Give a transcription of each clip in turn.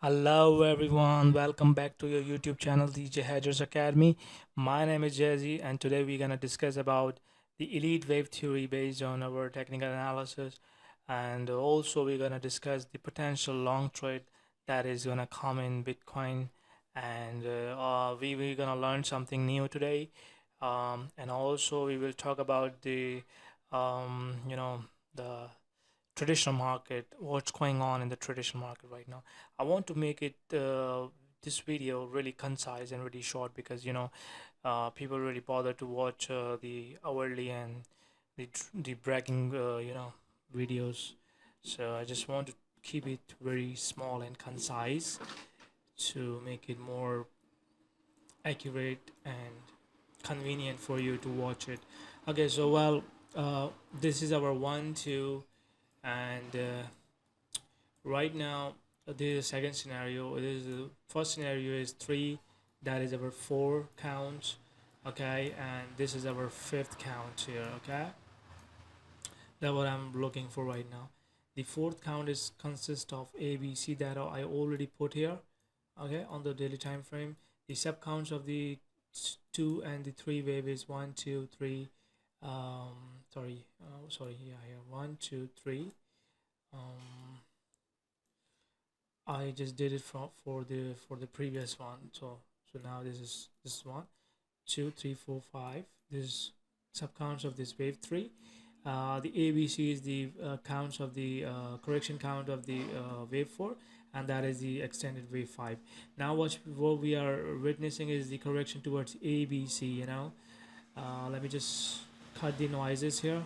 Hello everyone, welcome back to your YouTube channel DJ Hedgers Academy. My name is Jazzy and today we're gonna discuss about the elite wave theory based on our technical analysis, and also we're gonna discuss the potential long trade that is gonna come in Bitcoin, and we're gonna learn something new today, and also we will talk about the um, you know the traditional market, what's going on in the traditional market right now. I want to make it this video really concise and really short because people really bother to watch the hourly and the bragging videos. So I just want to keep it very small and concise to make it more accurate and convenient for you to watch it. Okay, so this is our one, two, and right now this is second scenario. This is the first scenario is three, that is our four counts, okay, and this is our fifth count here, okay. That's what I'm looking for right now. The fourth count is consist of ABC that I already put here, okay, on the daily time frame. The sub counts of the two and the three wave is one, two, three. Yeah, here, one, two, three. I just did it for the previous one. So now this is one, two, three, four, five. This subcounts of this wave three. The ABC is the counts of the correction count of the wave four, and that is the extended wave five. Now what we are witnessing is the correction towards ABC. Let me just cut the noises here,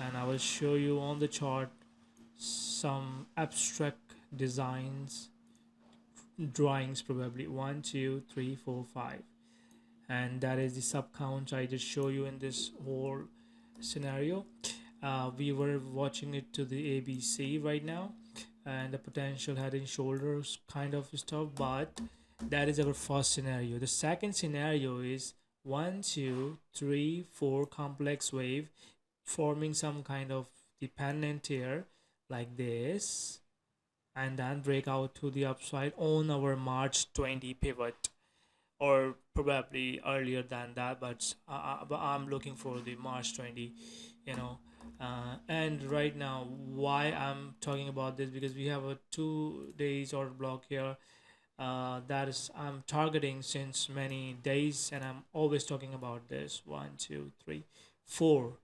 and I will show you on the chart some abstract designs, drawings, probably one, two, three, four, five, and that is the sub count I just show you in this whole scenario. We were watching it to the ABC right now, and the potential head and shoulders kind of stuff, but that is our first scenario. The second scenario is one, two, three, four complex wave forming some kind of dependent here like this, and then break out to the upside on our March 20 pivot, or probably earlier than that, but I'm looking for the March 20, you know. And right now, why I'm talking about this, because we have a 2 days order block here, that is I'm targeting since many days, and I'm always talking about this one, two, three, four,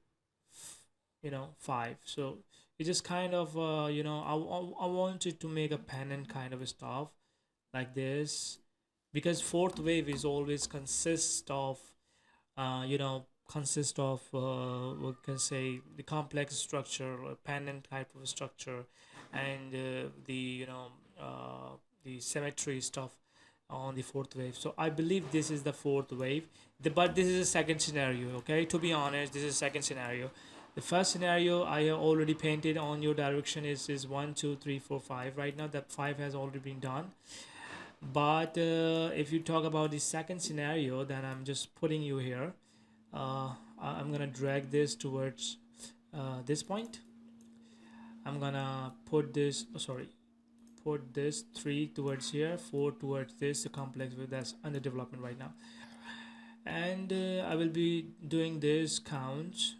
five. So it's just kind of I wanted to make a pennant kind of stuff like this, because fourth wave is always consist of we can say the complex structure or pennant type of structure, and the symmetry stuff on the fourth wave. So I believe this is the fourth wave, but this is a second scenario. Okay, to be honest, this is a second scenario. The first scenario I have already painted on your direction is one, two, three, four, five. Right now that five has already been done. But if you talk about the second scenario, then I'm just putting you here. I'm gonna drag this towards this point. I'm gonna put this. Oh, sorry, put this three towards here, four towards this. The complex wave that's under development right now, and I will be doing this counts,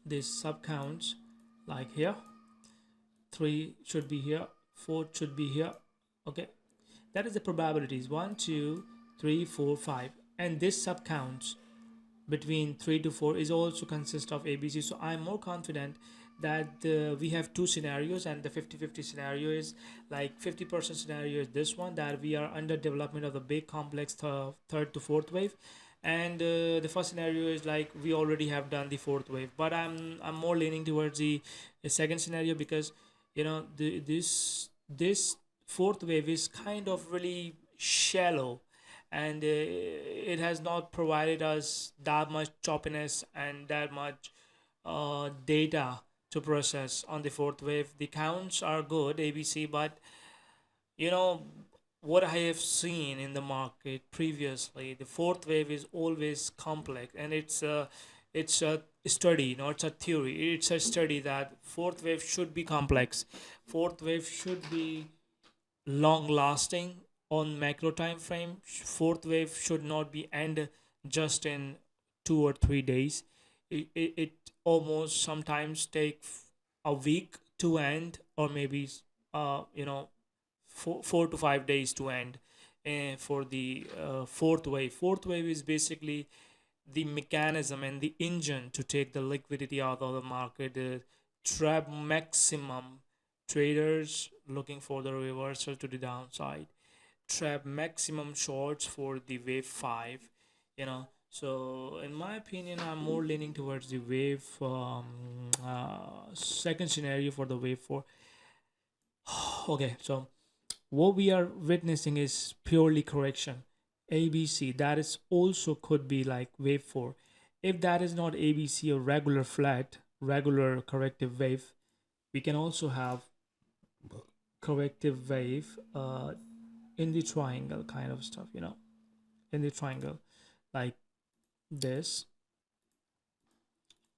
this sub counts, like here. Three should be here. Four should be here. Okay, that is the probabilities. One, two, three, four, five, and this sub counts between 3 to 4 is also consist of ABC. So I'm more confident that we have two scenarios, and the 50-50 scenario is like 50% scenario is this one, that we are under development of the big complex third to fourth wave, and the first scenario is like we already have done the fourth wave. But I'm more leaning towards the second scenario, because this fourth wave is kind of really shallow, and it has not provided us that much choppiness and that much data to process on the fourth wave. The counts are good, ABC, but you know what I have seen in the market previously, the fourth wave is always complex, and it's a study, not it's a theory. It's a study that fourth wave should be complex. Fourth wave should be long lasting on macro time frame. Fourth wave should not be end just in 2 or 3 days. It almost sometimes take a week to end, or maybe you know 4 to 5 days to end. For the fourth wave, fourth wave is basically the mechanism and the engine to take the liquidity out of the market. Trap maximum, traders looking for the reversal to the downside, trap maximum shorts for the wave 5, so in my opinion I'm more leaning towards the wave second scenario for the wave 4. Okay, so what we are witnessing is purely correction. ABC, that is also could be like wave 4. If that is not ABC or regular flat, regular corrective wave, we can also have corrective wave in the triangle kind of stuff, in the triangle, like this,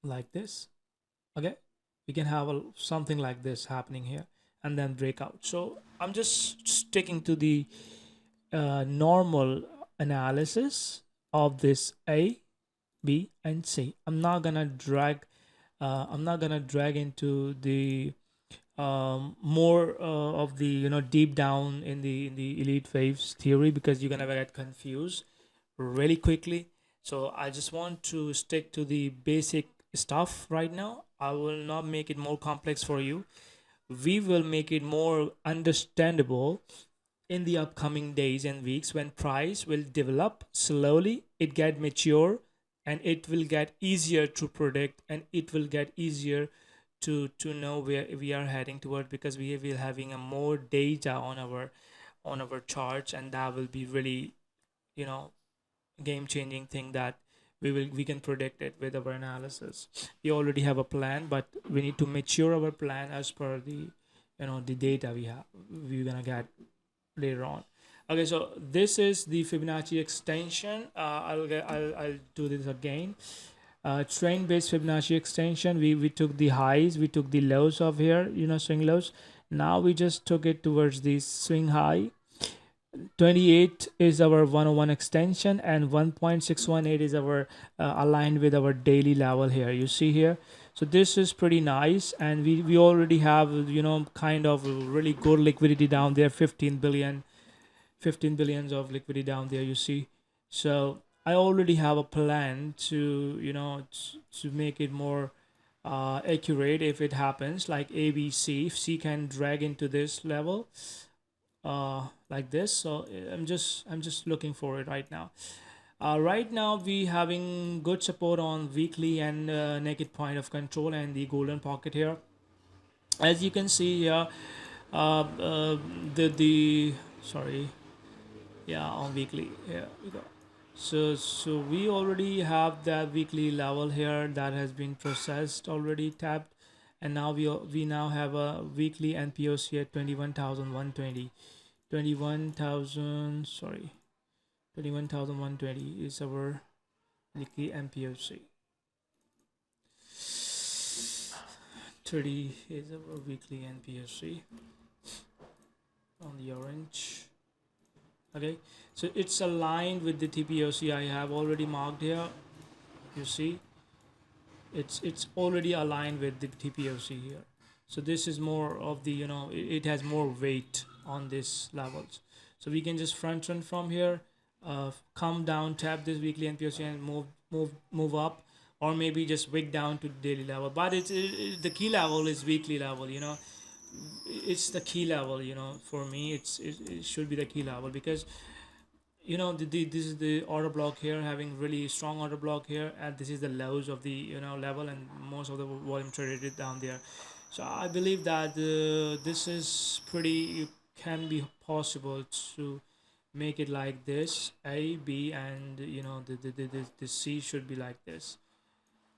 like this. Okay, we can have something like this happening here and then breakout. So I'm just sticking to the normal analysis of this A, B, and C. I'm not gonna drag. I'm not gonna drag into the more of the deep down in the elite waves theory, because you're gonna get confused really quickly. So I just want to stick to the basic stuff right now. I will not make it more complex for you. We will make it more understandable in the upcoming days and weeks, when price will develop slowly, it get mature, and it will get easier to predict, and it will get easier to know where we are heading toward, because we will having a more data on our charts, and that will be really you know game changing thing, that we can predict it with our analysis. We already have a plan, but we need to mature our plan as per the the data we're gonna get later on. Okay, so this is the Fibonacci extension. I'll do this again. Trend based Fibonacci extension. We took the highs, we took the lows of here, swing lows. Now we just took it towards the swing high. 28 is our 101 extension, and 1.618 is our aligned with our daily level here, you see here. So this is pretty nice, and we already have kind of really good liquidity down there, 15 billions of liquidity down there, you see. So I already have a plan to to make it more accurate if it happens, like ABC. If C can drag into this level like this, so I'm just looking for it right now. Right now we having good support on weekly and naked point of control and the golden pocket here, as you can see here. The sorry, yeah, on weekly, here we go. So we already have that weekly level here that has been processed, already tapped, and now we now have a weekly NPOC at 21,120. 21,000, sorry, 21,120 is our weekly MPOC. 30 is our weekly NPOC on the orange. Okay, so it's aligned with the TPOC I have already marked here. You see, it's already aligned with the TPOC here. So this is more of the it has more weight on this levels. So we can just front run from here, come down, tap this weekly NPOC, and move up, or maybe just wick down to daily level. But the key level is weekly level. It's the key level. For me, it should be the key level, because this is the order block here, having really strong order block here, and this is the lows of the level, and most of the volume traded down there. So I believe that this is pretty, can be possible to make it like this, A, B, and the C should be like this.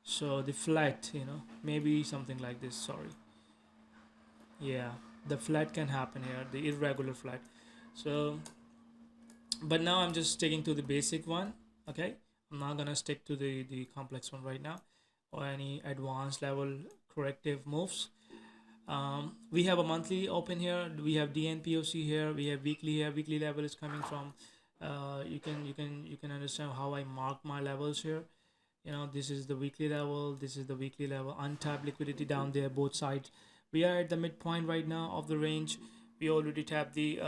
So the flat, maybe something like this, sorry. Yeah, the flat can happen here, the irregular flat. So but now I'm just sticking to the basic one. Okay, I'm not gonna stick to the complex one right now, or any advanced level corrective moves. We have a monthly open here, we have DNPOC here, we have weekly here. Weekly level is coming from, you can understand how I mark my levels here. This is the weekly level, this is the weekly level, untapped liquidity down there, both sides. We are at the midpoint right now of the range. We already tapped the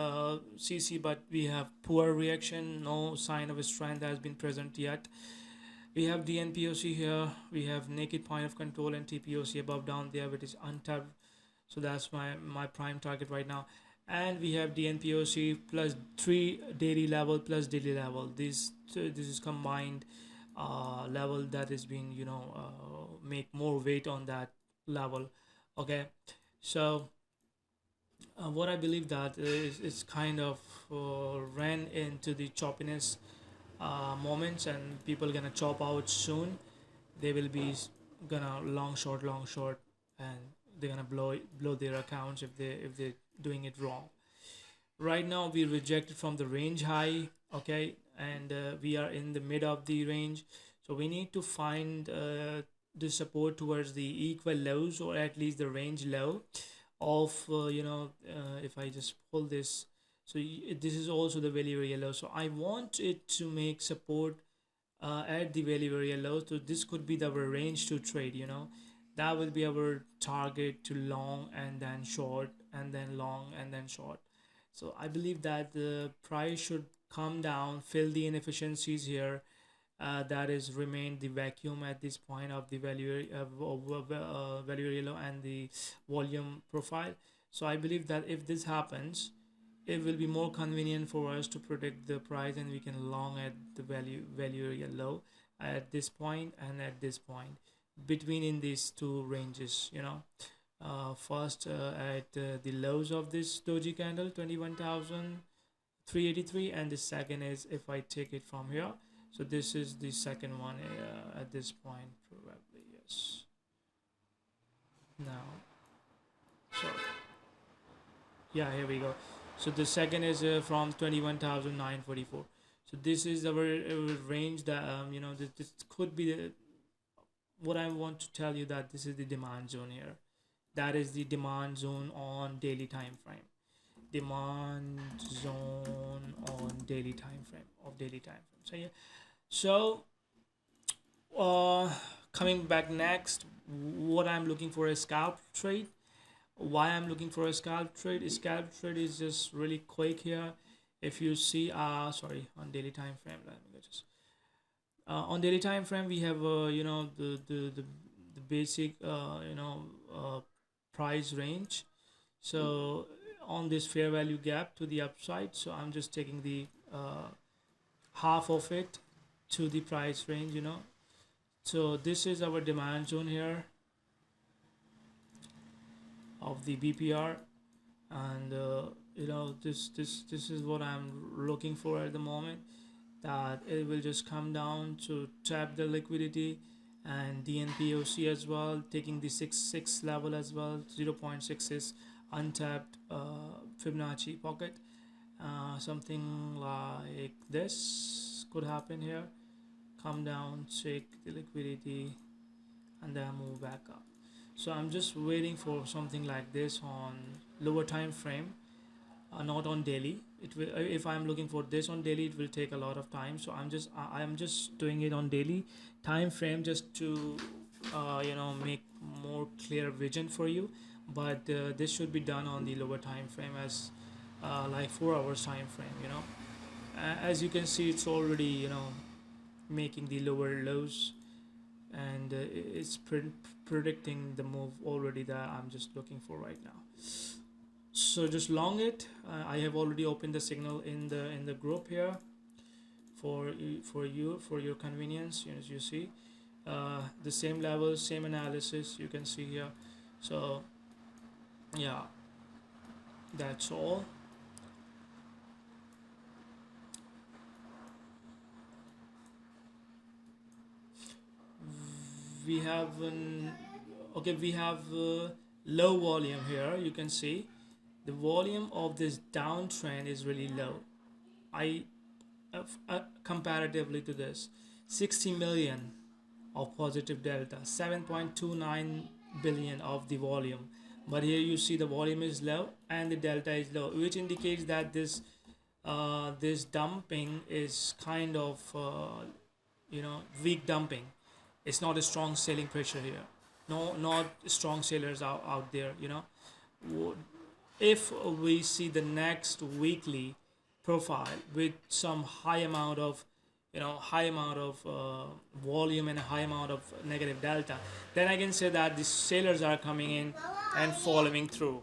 CC, but we have poor reaction, no sign of a strength has been present yet. We have DNPOC here, we have naked point of control and TPOC above down there, which is untapped. So that's my prime target right now. And we have DNPOC plus 3 daily level plus daily level. This is combined level that is being, make more weight on that level. Okay, so what I believe that is kind of ran into the choppiness moments, and people gonna chop out soon. They will be gonna long short, and they're gonna blow their accounts if they're doing it wrong. Right now we rejected from the range high, okay, and we are in the mid of the range. So we need to find the support towards the equal lows, or at least the range low of, if I just pull this. So this is also the value area low, so I want it to make support at the value area low. So this could be our range to trade, that will be our target to long and then short and then long and then short. So I believe that the price should come down, fill the inefficiencies here, that is remain the vacuum at this point of the value area low and the volume profile. So I believe that if this happens, it will be more convenient for us to predict the price, and we can long at the value area low at this point and at this point, between in these two ranges. First at the lows of this doji candle, 21,383, and the second is if I take it from here. So this is the second one at this point, probably. Yes, now, so yeah, here we go. So the second is from 21,944. So this is our range that, this could be the, what I want to tell you, that this is the demand zone here. That is the demand zone on daily time frame. Demand zone on daily time frame of daily time frame. So yeah. So coming back next, what I'm looking for a scalp trade. Why I'm looking for a scalp trade? A scalp trade is just really quick here. If you see, sorry, on daily time frame, let me just on daily time frame we have the basic price range. So on this fair value gap to the upside, so I'm just taking the half of it to the price range. So this is our demand zone here of the BPR, and this is what I'm looking for at the moment, that it will just come down to tap the liquidity and DNPOC as well, taking the 6 level as well. 0.6 is untapped Fibonacci pocket. Something like this could happen here. Come down, take the liquidity, and then move back up. So I'm just waiting for something like this on lower time frame, not on daily. It will, if I'm looking for this on daily, it will take a lot of time. So I'm just doing it on daily time frame, just to make more clear vision for you. But this should be done on the lower time frame, as like 4 hours time frame. As you can see, it's already making the lower lows, and it's predicting the move already that I'm just looking for right now. So just long it. I have already opened the signal in the group here for your convenience. As you see, the same levels, same analysis you can see here. So yeah, that's all. We have we have low volume here. You can see the volume of this downtrend is really low. I comparatively to this, 60 million of positive delta, 7.29 billion of the volume, but here you see the volume is low and the delta is low, which indicates that this dumping is kind of weak dumping. It's not a strong selling pressure here. No, not strong sellers out there. If we see the next weekly profile with some high amount of volume and a high amount of negative delta, then I can say that the sellers are coming in and following through.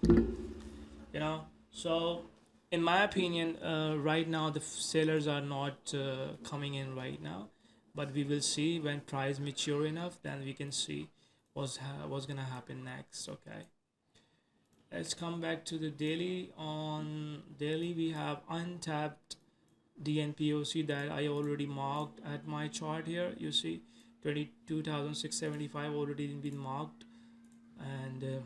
So in my opinion, right now the sellers are not coming in right now, but we will see when price mature enough, then we can see what's gonna happen next. Okay, let's come back to the daily. On daily we have untapped DNPOC that I already marked at my chart here. You see 22,675 already been marked, and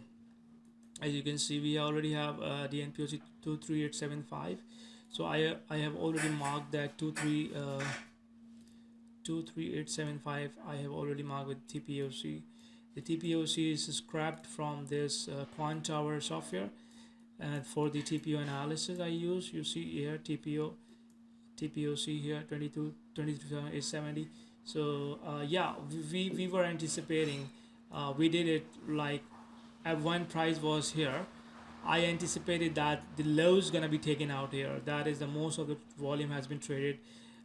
as you can see we already have DNPOC 23875. So I have already marked that 23875. I have already marked with TPOC. The TPOC is scrapped from this Quant Tower software, and for the TPO analysis I use, you see here TPOC here 23,870. So yeah, we were anticipating, we did it like at when price was here. I anticipated that the low is gonna be taken out here. That is the most of the volume has been traded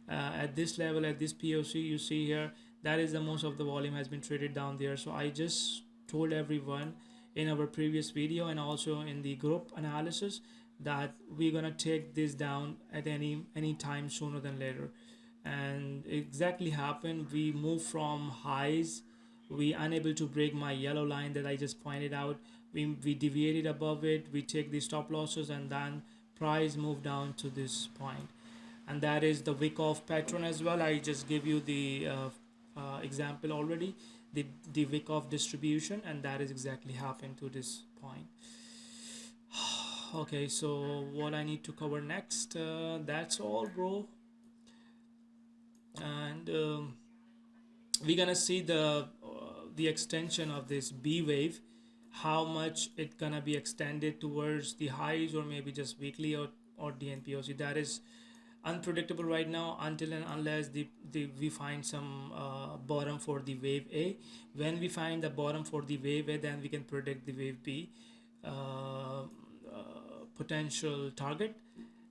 at this level, at this POC you see here. That is the most of the volume has been traded down there. So I just told everyone in our previous video and also in the group analysis that we're gonna take this down at any time sooner than later, and exactly happened. We moved from highs, we unable to break my yellow line that I just pointed out. We deviated above it, we take the stop losses, and then price moved down to this point. And that is the wick off pattern as well. I just give you the example already, the wick off distribution, and that is exactly happened to this point. Okay, so what I need to cover next, that's all, bro. And we're gonna see the extension of this B wave, how much it gonna be extended towards the highs, or maybe just weekly, or DNPOC. That is unpredictable right now until and unless we find some bottom for the wave A. When we find the bottom for the wave A, then we can predict the wave B potential target,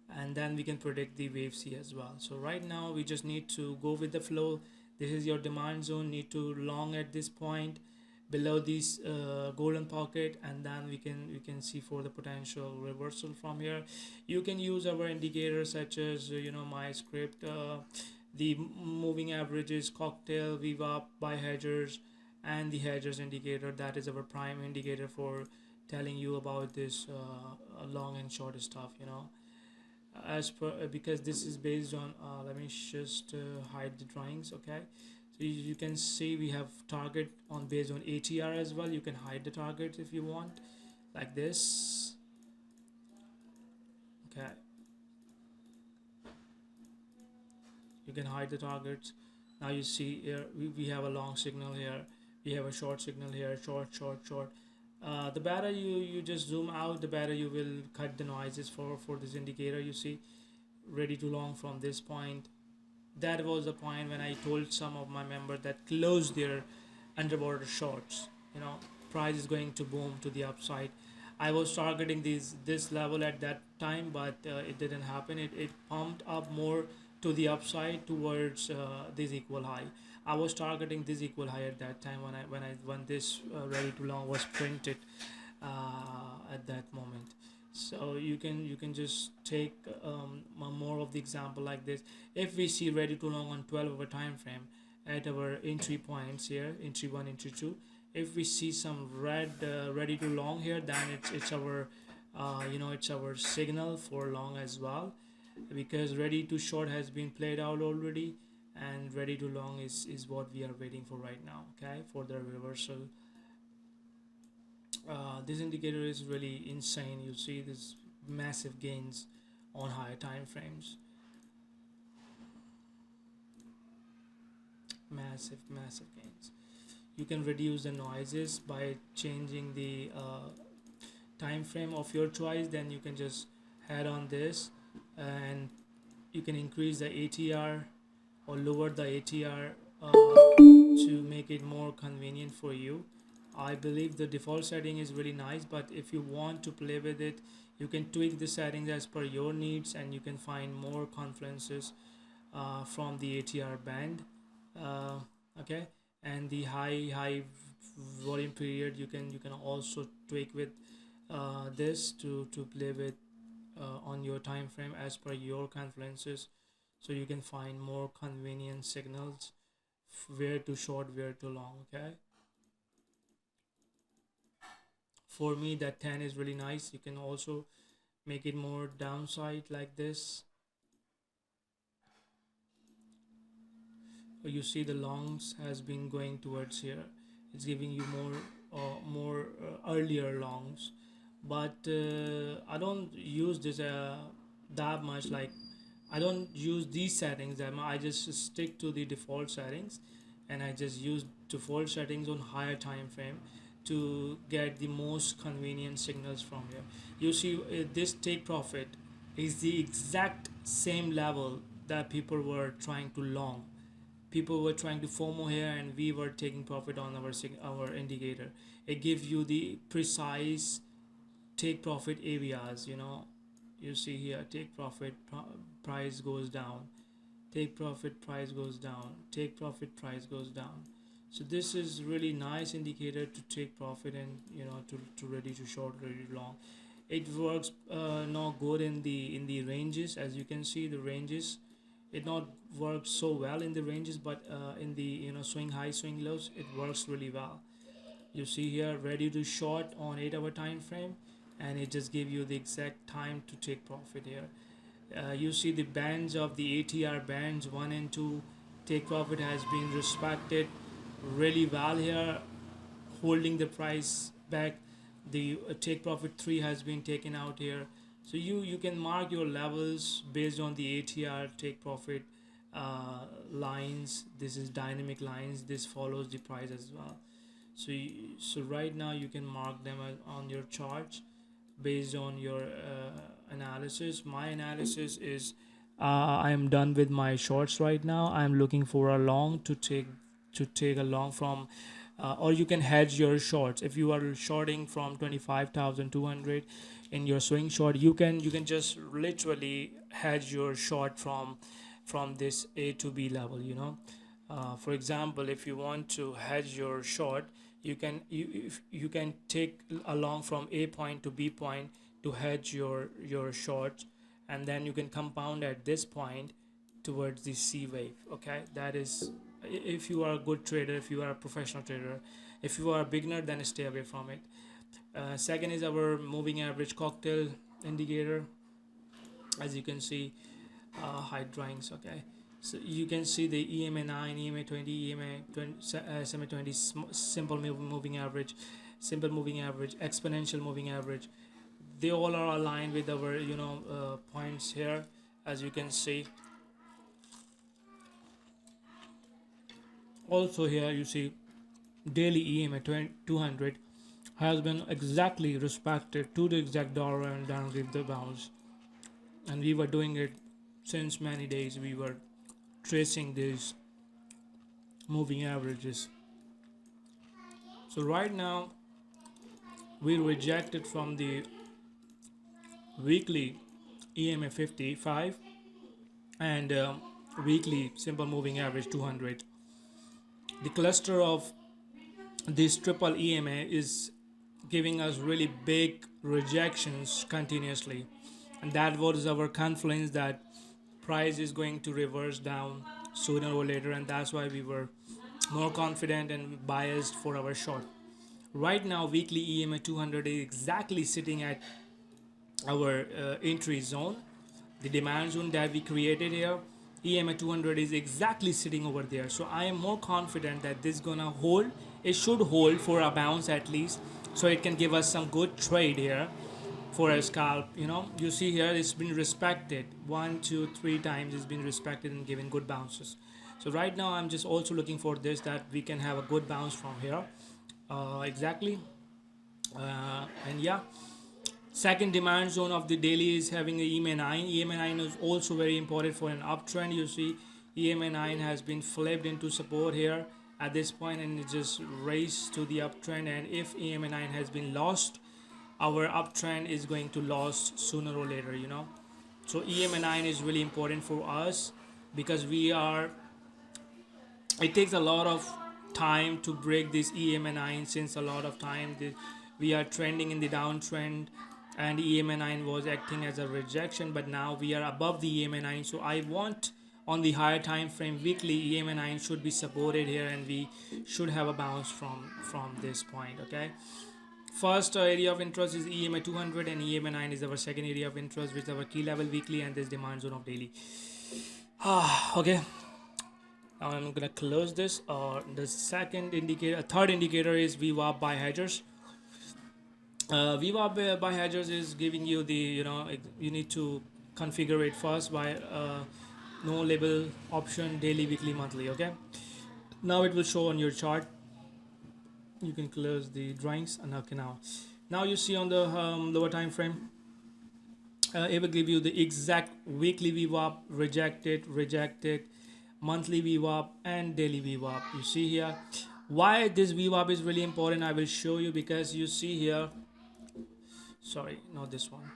and then we can predict the wave C as well. So right now we just need to go with the flow. This is your demand zone, need to long at this point below this golden pocket, and then we can see for the potential reversal from here. You can use our indicators such as my script, the moving averages, cocktail, VWAP by hedgers, and the hedgers indicator. That is our prime indicator for telling you about this long and short stuff, as per because this is based on let me just hide the drawings. Okay, so you can see we have target on based on ATR as well. You can hide the target if you want, like this. Okay, you can hide the targets. Now you see here we have a long signal here, we have a short signal here, short. The better you just zoom out, the better you will cut the noises for this indicator. You see ready to long from this point. That was the point when I told some of my members that close their underwater shorts. Price is going to boom to the upside. I was targeting this level at that time, but it didn't happen. It pumped up more to the upside towards this equal high. I was targeting this equal high at that time when this ready to long was printed at that moment. So you can just take more of the example like this. If we see ready to long on 12-hour time frame at our entry points here, entry 1, entry 2, if we see some red ready to long here, then it's our it's our signal for long as well, because ready to short has been played out already, and ready to long is what we are waiting for right now. Okay, for the reversal. This indicator is really insane. You see this massive gains on higher time frames, massive gains. You can reduce the noises by changing the time frame of your choice, then you can just head on this, and you can increase the ATR or lower the ATR to make it more convenient for you. I believe the default setting is really nice, but if you want to play with it, you can tweak the settings as per your needs, and you can find more confluences from the ATR band. Uh, okay, and the high volume period, you can also tweak with this to play with on your time frame as per your confluences, so you can find more convenient signals, where to short, where to long. Okay, for me that 10 is really nice. You can also make it more downside like this. You see the longs has been going towards here. It's giving you more earlier longs, but I don't use this that much. Like, I don't use these settings that much. I just stick to the default settings, and I just use default settings on higher time frame to get the most convenient signals from here. You see, this take profit is the exact same level that people were trying to long. People were trying to FOMO here, and we were taking profit on our indicator. It gives you the precise take profit areas. You see here, take profit, price goes down, take profit, price goes down, take profit, price goes down. So this is really nice indicator to take profit, and to ready to short, ready to long. It works not good in the ranges. As you can see, the ranges, it not works so well in the ranges, but in the swing high, swing lows, it works really well. You see here, ready to short on 8-hour time frame, and it just give you the exact time to take profit here. You see the bands of the ATR bands 1 and 2, take profit has been respected really well here, holding the price back. The take profit 3 has been taken out here. So you can mark your levels based on the ATR take profit lines. This is dynamic lines. This follows the price as well. So right now you can mark them on your charts based on your analysis. My analysis is, I am done with my shorts right now. I'm looking for a long to take a long from, or you can hedge your shorts. If you are shorting from 25,200 in your swing short, you can just literally hedge your short from this A to B level. For example, if you want to hedge your short, you can take along from A point to B point to hedge your short, and then you can compound at this point towards the C wave. Okay, that is, if you are a good trader, if you are a professional trader. If you are a beginner, then stay away from it. Second is our moving average cocktail indicator. As you can see, hide drawings. Okay, so you can see the EMA 9, EMA 20, EMA 20, SMA 20, simple moving average, simple moving average, exponential moving average. They all are aligned with our points here. As you can see, also here you see daily EMA 200 has been exactly respected to the exact dollar, and down give the bounce. And we were doing it since many days. We were tracing these moving averages. So right now we rejected from the weekly EMA 55 and weekly simple moving average 200. The cluster of this triple EMA is giving us really big rejections continuously, and that was our confluence that price is going to reverse down sooner or later, and that's why we were more confident and biased for our short. Right now weekly EMA 200 is exactly sitting at our entry zone, the demand zone that we created here. EMA 200 is exactly sitting over there, so I am more confident that this is gonna hold. It should hold for a bounce at least, so it can give us some good trade here for a scalp. You see here, it's been respected 1 2 3 times. It's been respected and given good bounces. So right now I'm just also looking for this, that we can have a good bounce from here. Exactly. And yeah, Second demand zone of the daily is having a EMA 9. EMA 9 is also very important for an uptrend. You see EMA 9 has been flipped into support here at this point, and it just raised to the uptrend. And if EMA 9 has been lost, our uptrend is going to lost sooner or later, you know. So EMA 9 is really important for us because we are, it takes a lot of time to break this EMA 9. Since a lot of time we are trending in the downtrend, and EMA 9 was acting as a rejection, but now we are above the EMA 9. So I want on the higher time frame weekly, EMA 9 should be supported here, and we should have a bounce from this point. Okay, first area of interest is EMA 200, and EMA 9 is our second area of interest, which is our key level weekly and this demand zone of daily. Okay, now I'm gonna close this. The second indicator, third indicator is VWAP by hedgers. VWAP by hedgers is giving you the, you know, you need to configure it first by no label option, daily, weekly, monthly. Okay, now it will show on your chart. You can close the drawings, and okay, now you see on the lower time frame, it will give you the exact weekly VWAP, rejected, monthly VWAP, and daily VWAP. You see here why this VWAP is really important. I will show you, because you see here, sorry, not this one.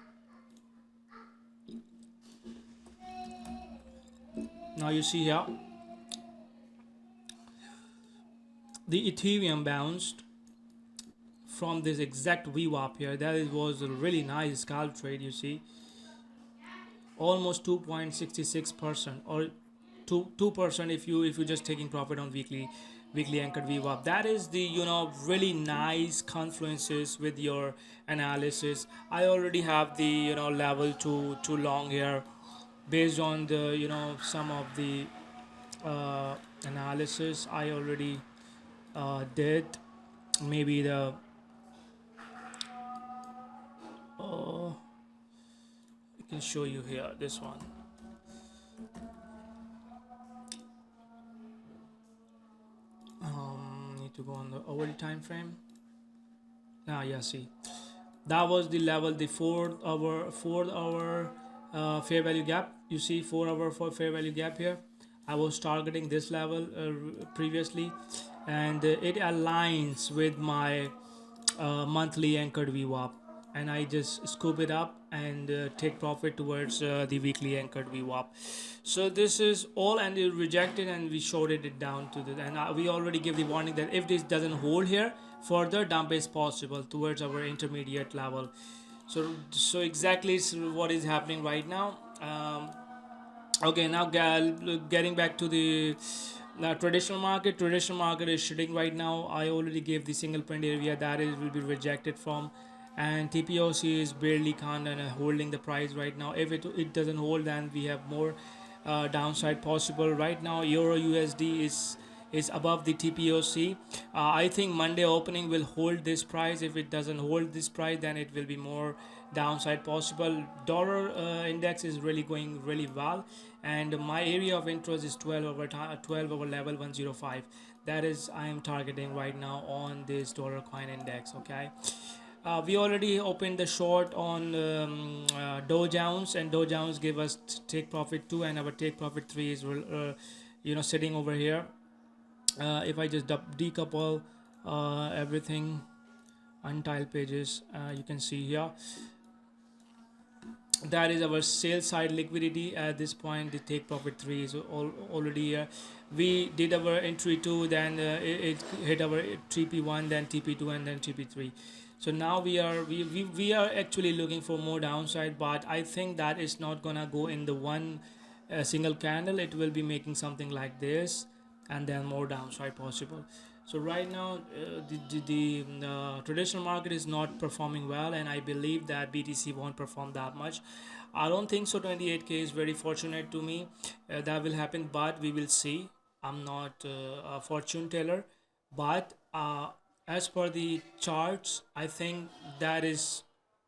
Now you see here the Ethereum bounced from this exact VWAP here. That was a really nice scalp trade. You see almost 2.66%, or 2% if you just taking profit on weekly anchored VWAP. That is the, you know, really nice confluences with your analysis. I already have the, you know, level too long here based on the, you know, some of the analysis I already did. Maybe the I can show you here this one. Need to go on the hourly time frame. Yeah, see, that was the level, the 4 hour fair value gap. You see 4 hour for fair value gap here. I was targeting this level previously, and it aligns with my monthly anchored VWAP, and I just scoop it up and take profit towards the weekly anchored VWAP. So this is all, and it rejected, and we shorted it down to the, and we already give the warning that if this doesn't hold here, further dump is possible towards our intermediate level. So exactly what is happening right now. Okay, now getting back to the traditional market. Traditional market is shooting right now. I already gave the single point area that is will be rejected from, and TPOC is barely kind of holding the price right now. If it doesn't hold, then we have more downside possible. Right now Euro USD is above the TPOC. I think Monday opening will hold this price. If it doesn't hold this price, then it will be more downside possible. Dollar index is really going really well, and my area of interest is 12 over level 105. That is I am targeting right now on this dollar coin index. Okay, we already opened the short on Dow Jones, and Dow Jones gave us take profit 2, and our take profit 3 is you know, sitting over here. If I just decouple everything, untiled pages, you can see here that is our sales side liquidity at this point. The take profit 3 is already here. We did our entry 2, then it hit our TP1, then TP2, and then TP3. So now we are actually looking for more downside, but I think that is not gonna go in the one single candle. It will be making something like this, and then more downside possible. So right now the traditional market is not performing well, and I believe that BTC won't perform that much. I don't think so. 28k is very fortunate to me. That will happen, but we will see. I'm not a fortune teller, but as per the charts, I think that is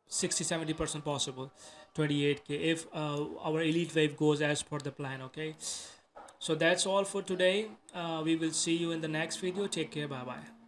60-70% possible. 28k if our elite wave goes as per the plan. Okay, so that's all for today. We will see you in the next video. Take care. Bye bye.